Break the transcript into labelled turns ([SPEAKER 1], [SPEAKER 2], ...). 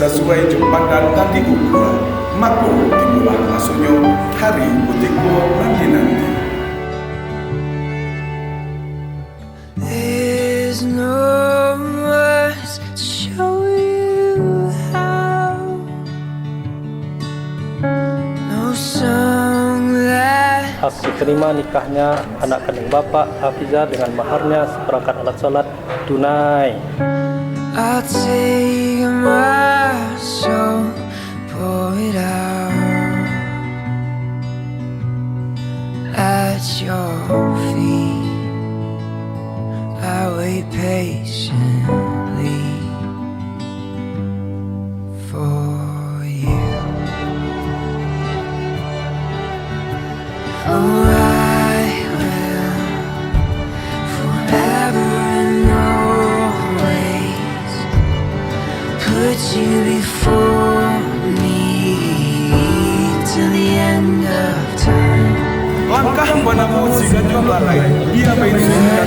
[SPEAKER 1] sesuai Jepang dan tadi ukuran mako timulah masuknya hari putiko nanti-nanti.
[SPEAKER 2] There's no words to show you how. No song that
[SPEAKER 3] Akte terima nikahnya anak kandung Bapak Hafizah dengan maharnya seperangkat alat sholat tunai.
[SPEAKER 2] I'll take my soul, pour it out at your feet. I wait patiently for you. Oh, I will forever and always put you before me till the end of time.
[SPEAKER 1] Langkah padamu jika jumlah lain, ia main sehingga